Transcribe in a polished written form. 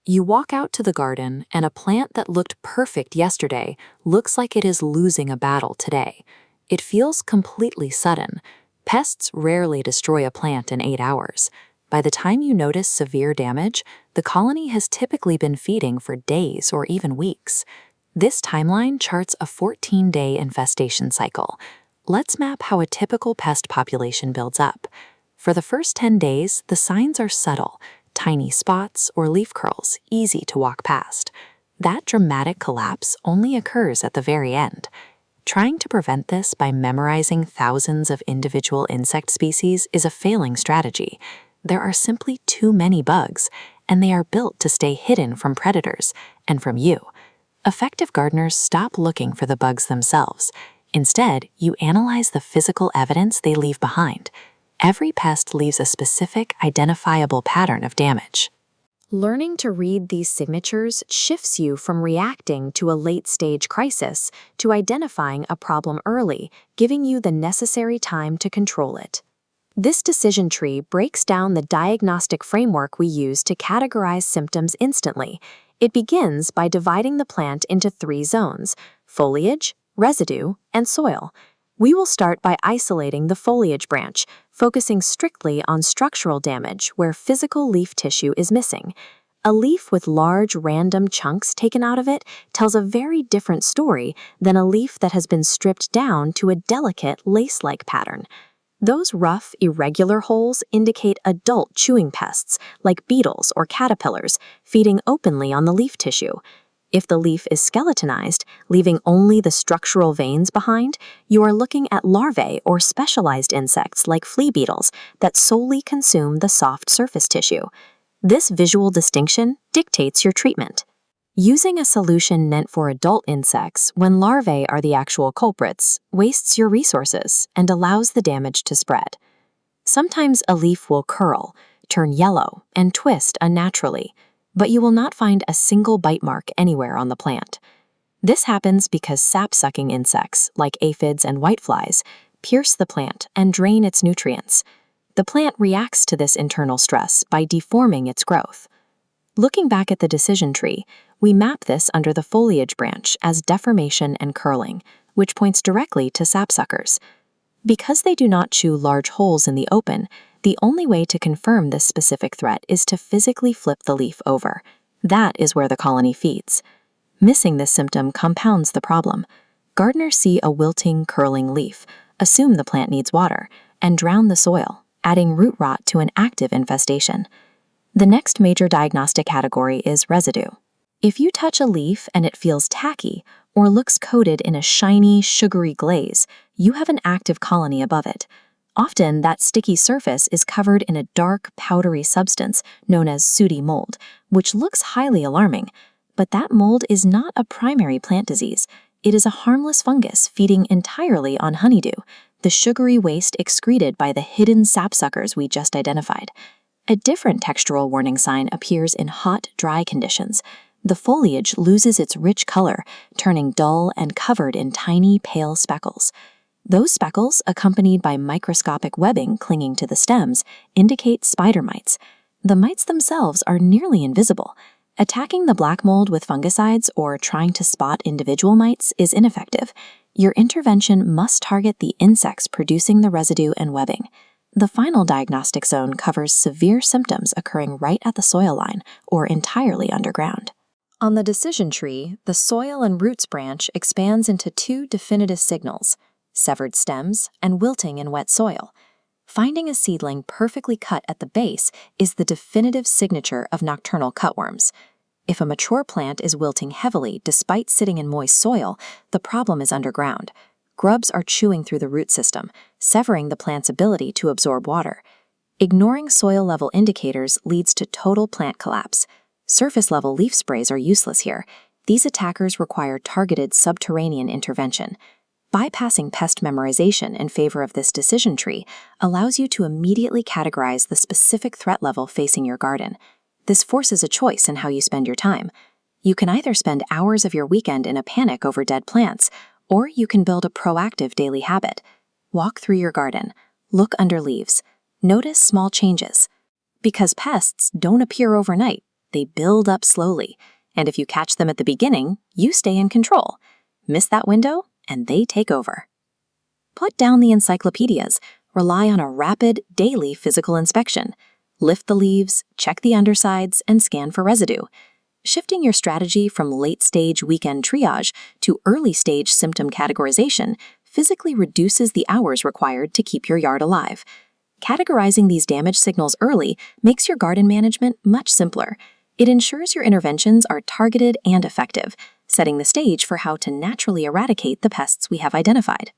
You walk out to the garden, and a plant that looked perfect yesterday looks like it is losing a battle today. It feels completely sudden. Pests rarely destroy a plant in 8 hours. By the time you notice severe damage, the colony has typically been feeding for days or even weeks. This timeline charts a 14-day infestation cycle. Let's map how a typical pest population builds up. For the first 10 days, the signs are subtle. Tiny spots or leaf curls, easy to walk past. That dramatic collapse only occurs at the very end. Trying to prevent this by memorizing thousands of individual insect species is a failing strategy. There are simply too many bugs, and they are built to stay hidden from predators and from you. Effective gardeners stop looking for the bugs themselves. Instead, you analyze the physical evidence they leave behind. Every pest leaves a specific, identifiable pattern of damage. Learning to read these signatures shifts you from reacting to a late-stage crisis to identifying a problem early, giving you the necessary time to control it. This decision tree breaks down the diagnostic framework we use to categorize symptoms instantly. It begins by dividing the plant into 3 zones: foliage, residue, and soil. We will start by isolating the foliage branch, focusing strictly on structural damage where physical leaf tissue is missing. A leaf with large random chunks taken out of it tells a very different story than a leaf that has been stripped down to a delicate lace-like pattern. Those rough, irregular holes indicate adult chewing pests like beetles or caterpillars feeding openly on the leaf tissue. If the leaf is skeletonized, leaving only the structural veins behind, you are looking at larvae or specialized insects like flea beetles that solely consume the soft surface tissue. This visual distinction dictates your treatment. Using a solution meant for adult insects when larvae are the actual culprits wastes your resources and allows the damage to spread. Sometimes a leaf will curl, turn yellow, and twist unnaturally, but you will not find a single bite mark anywhere on the plant. This happens because sap-sucking insects, like aphids and whiteflies, pierce the plant and drain its nutrients. The plant reacts to this internal stress by deforming its growth. Looking back at the decision tree, we map this under the foliage branch as deformation and curling, which points directly to sapsuckers. Because they do not chew large holes in the open, the only way to confirm this specific threat is to physically flip the leaf over. That is where the colony feeds. Missing this symptom compounds the problem. Gardeners see a wilting, curling leaf, assume the plant needs water, and drown the soil, adding root rot to an active infestation. The next major diagnostic category is residue. If you touch a leaf and it feels tacky or looks coated in a shiny, sugary glaze, you have an active colony above it. Often, that sticky surface is covered in a dark, powdery substance known as sooty mold, which looks highly alarming. But that mold is not a primary plant disease. It is a harmless fungus feeding entirely on honeydew, the sugary waste excreted by the hidden sapsuckers we just identified. A different textural warning sign appears in hot, dry conditions. The foliage loses its rich color, turning dull and covered in tiny, pale speckles. Those speckles, accompanied by microscopic webbing clinging to the stems, indicate spider mites. The mites themselves are nearly invisible. Attacking the black mold with fungicides or trying to spot individual mites is ineffective. Your intervention must target the insects producing the residue and webbing. The final diagnostic zone covers severe symptoms occurring right at the soil line or entirely underground. On the decision tree, the soil and roots branch expands into 2 definitive signals: severed stems and wilting in wet soil. Finding a seedling perfectly cut at the base is the definitive signature of nocturnal cutworms. If a mature plant is wilting heavily despite sitting in moist soil, the problem is underground. Grubs are chewing through the root system, severing the plant's ability to absorb water. Ignoring soil-level indicators leads to total plant collapse. Surface-level leaf sprays are useless here. These attackers require targeted subterranean intervention. Bypassing pest memorization in favor of this decision tree allows you to immediately categorize the specific threat level facing your garden. This forces a choice in how you spend your time. You can either spend hours of your weekend in a panic over dead plants, or you can build a proactive daily habit. Walk through your garden, look under leaves, notice small changes. Because pests don't appear overnight, they build up slowly, and if you catch them at the beginning, you stay in control. Miss that window, and they take over. Put down the encyclopedias. Rely on a rapid, daily physical inspection. Lift the leaves, check the undersides, and scan for residue. Shifting your strategy from late-stage weekend triage to early-stage symptom categorization physically reduces the hours required to keep your yard alive. Categorizing these damage signals early makes your garden management much simpler. It ensures your interventions are targeted and effective, setting the stage for how to naturally eradicate the pests we have identified.